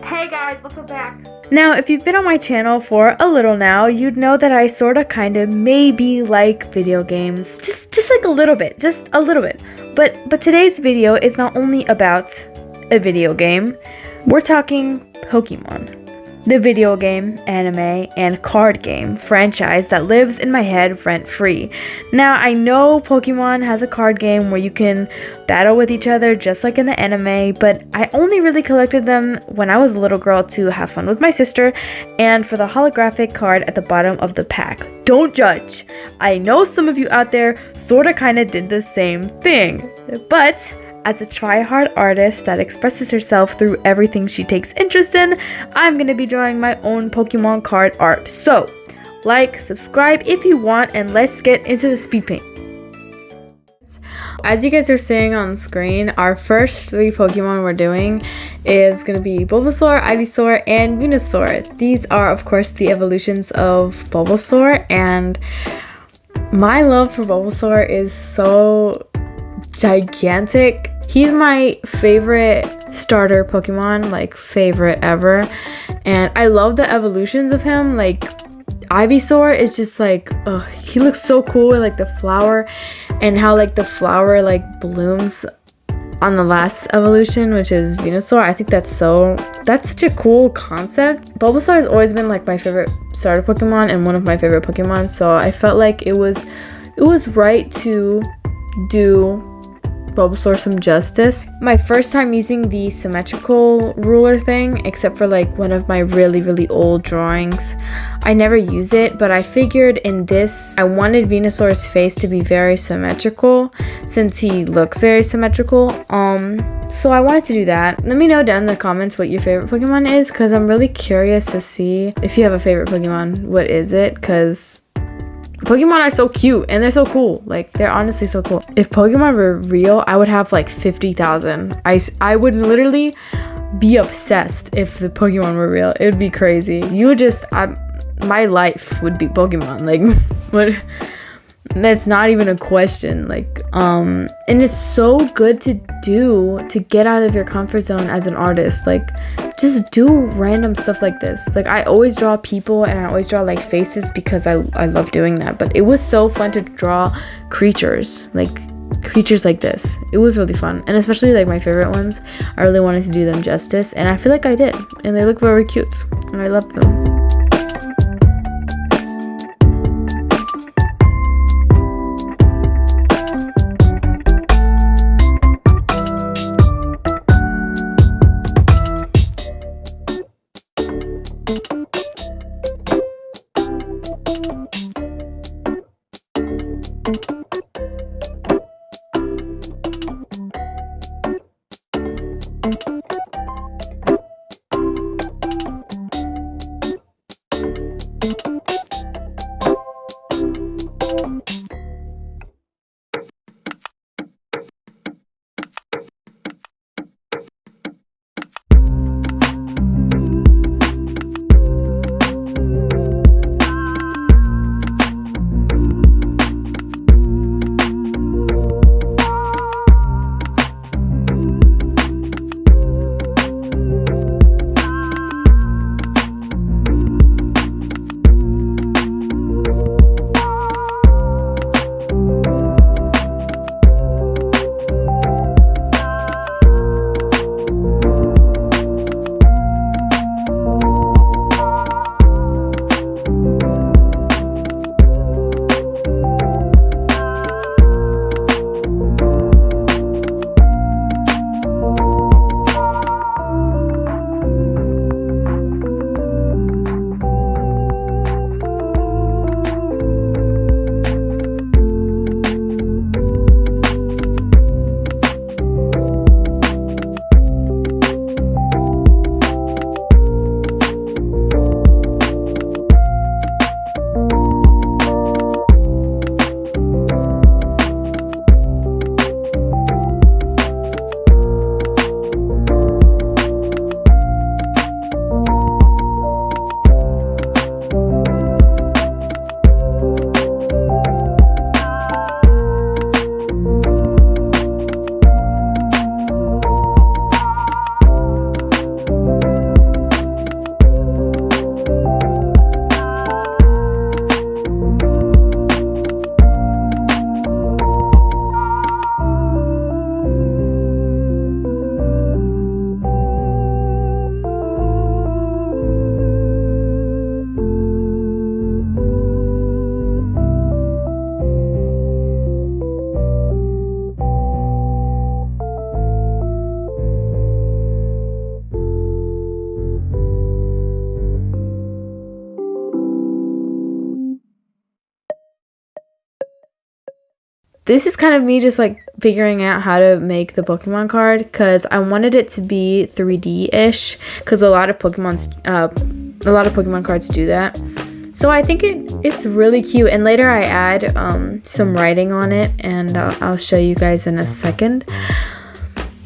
Hey guys, welcome back. Now, if you've been on my channel for a little now, you'd know that I sorta kinda maybe like video games. Just like a little bit. Just a little bit. But today's video is not only about a video game. We're talking Pokemon. The video game, anime, and card game franchise that lives in my head rent-free. Now, I know Pokemon has a card game where you can battle with each other just like in the anime, but I only really collected them when I was a little girl to have fun with my sister and for the holographic card at the bottom of the pack. Don't judge! I know some of you out there sorta kinda did the same thing, but as a try-hard artist that expresses herself through everything she takes interest in, I'm going to be drawing my own Pokemon card art. So, like, subscribe if you want, and let's get into the speed paint. As you guys are seeing on screen, our first 3 Pokemon we're doing is going to be Bulbasaur, Ivysaur, and Venusaur. These are, of course, the evolutions of Bulbasaur, and my love for Bulbasaur is so gigantic. He's my favorite starter Pokemon, like favorite ever, and I love the evolutions of him. Like Ivysaur is just like, he looks so cool with like the flower and how like the flower like blooms on the last evolution, which is Venusaur. I think that's such a cool concept. Bulbasaur has always been like my favorite starter Pokemon and one of my favorite Pokemon, so I felt like it was right to do Bulbasaur some justice. My first time using the symmetrical ruler thing, except for like one of my really old drawings. I never use it, but I figured in this I wanted Venusaur's face to be very symmetrical since he looks very symmetrical. So I wanted to do that. Let me know down in the comments what your favorite Pokemon is, because I'm really curious to see if you have a favorite Pokemon. What is it? Because Pokemon are so cute and they're so cool. Like, they're honestly so cool. If Pokemon were real, I would have like 50,000. I would literally be obsessed if the Pokemon were real. It would be crazy. My life would be Pokemon. Like, what? That's not even a question. Like, and it's so good to get out of your comfort zone as an artist. Like, just do random stuff like this. Like, I always draw people and I always draw like faces because I love doing that, but it was so fun to draw creatures like this. It was really fun, and especially like my favorite ones, I really wanted to do them justice, and I feel like I did, and they look very cute and I love them. this is kind of me just like figuring out how to make the Pokemon card, because I wanted it to be 3D-ish, because a lot of Pokemon cards do that. So I think it's really cute, and later I add some writing on it, and I'll show you guys in a second.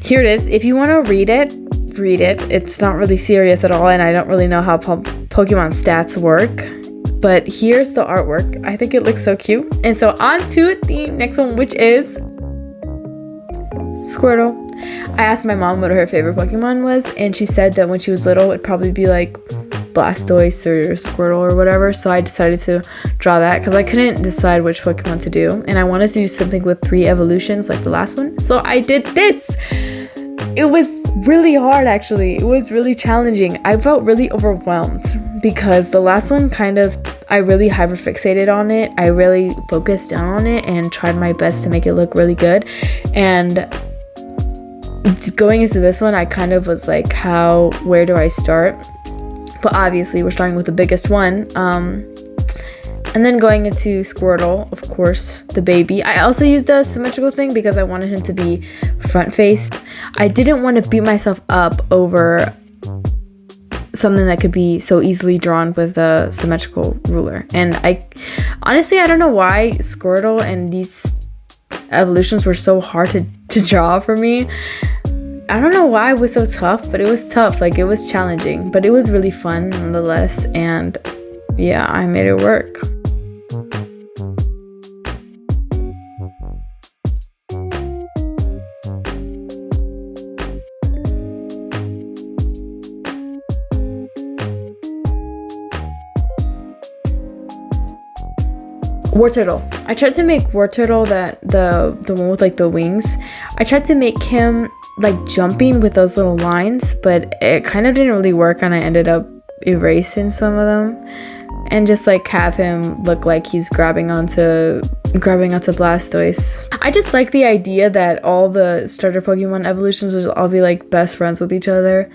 Here it is. If you want to read it. It's not really serious at all, and I don't really know how Pokemon stats work. But here's the artwork. I think it looks so cute. And so on to the next one, which is Squirtle. I asked my mom what her favorite Pokemon was, and she said that when she was little, it'd probably be like Blastoise or Squirtle or whatever. So I decided to draw that because I couldn't decide which Pokemon to do. And I wanted to do something with 3 evolutions like the last one. So I did this. It was really hard, actually. It was really challenging. I felt really overwhelmed because the last one I really hyperfixated on it. I really focused down on it and tried my best to make it look really good. And going into this one, I kind of was like, where do I start? But obviously we're starting with the biggest one. And then going into Squirtle, of course, the baby. I also used a symmetrical thing because I wanted him to be front face. I didn't want to beat myself up over something that could be so easily drawn with a symmetrical ruler. And I don't know why Squirtle and these evolutions were so hard to draw for me. I don't know why it was so tough, but it was tough. Like, it was challenging, but it was really fun nonetheless. And yeah, I made it work. Wartortle. I tried to make Wartortle the one with like the wings. I tried to make him like jumping with those little lines, but it kind of didn't really work, and I ended up erasing some of them and just like have him look like he's grabbing onto Blastoise. I just like the idea that all the starter Pokemon evolutions would all be like best friends with each other.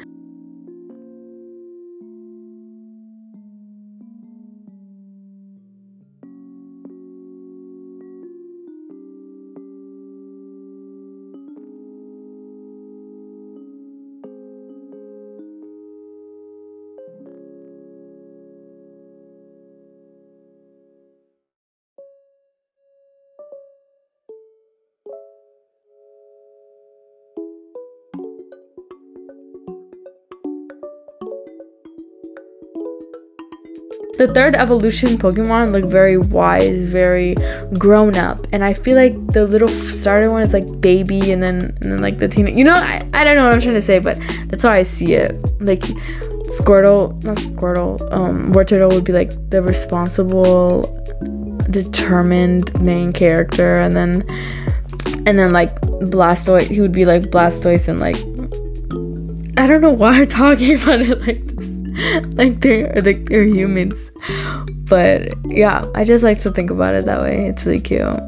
The 3rd evolution Pokemon look very wise, very grown up, and I feel like the little starter one is like baby, and then like the teen. You know, I don't know what I'm trying to say, but that's how I see it. Like Wartortle would be like the responsible, determined main character, and then like Blastoise, he would be like Blastoise, and like I don't know why I'm talking about it like this. like they're humans, but yeah, I just like to think about it that way. It's really cute.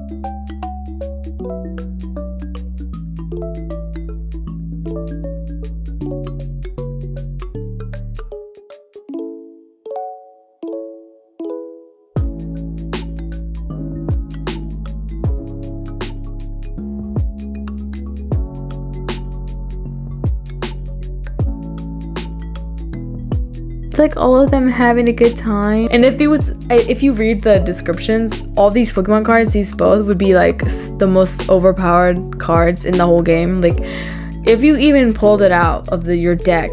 Like all of them having a good time. And if you read the descriptions, all these Pokemon cards, these both would be like the most overpowered cards in the whole game. Like if you even pulled it out of your deck,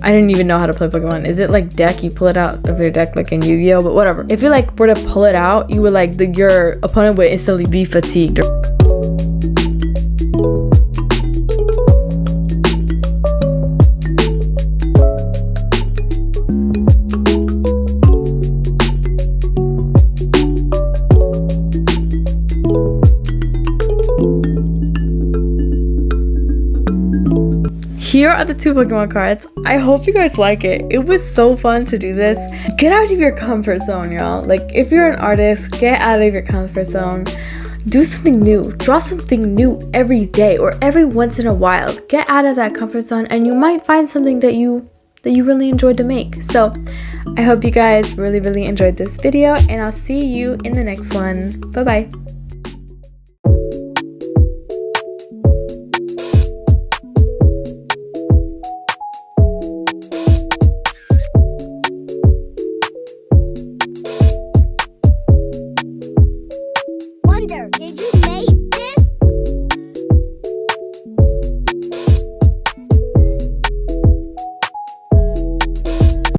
I didn't even know how to play Pokemon. Is it like deck? You pull it out of your deck like in Yu-Gi-Oh, but whatever. If you like were to pull it out, you would like your opponent would instantly be fatigued. Here are the 2 Pokemon cards. I hope you guys like it. It was so fun to do this. Get out of your comfort zone, y'all. Like, if you're an artist, get out of your comfort zone. Do something new. Draw something new every day or every once in a while. Get out of that comfort zone, and you might find something that you really enjoyed to make. So I hope you guys really enjoyed this video, and I'll see you in the next one. Bye bye.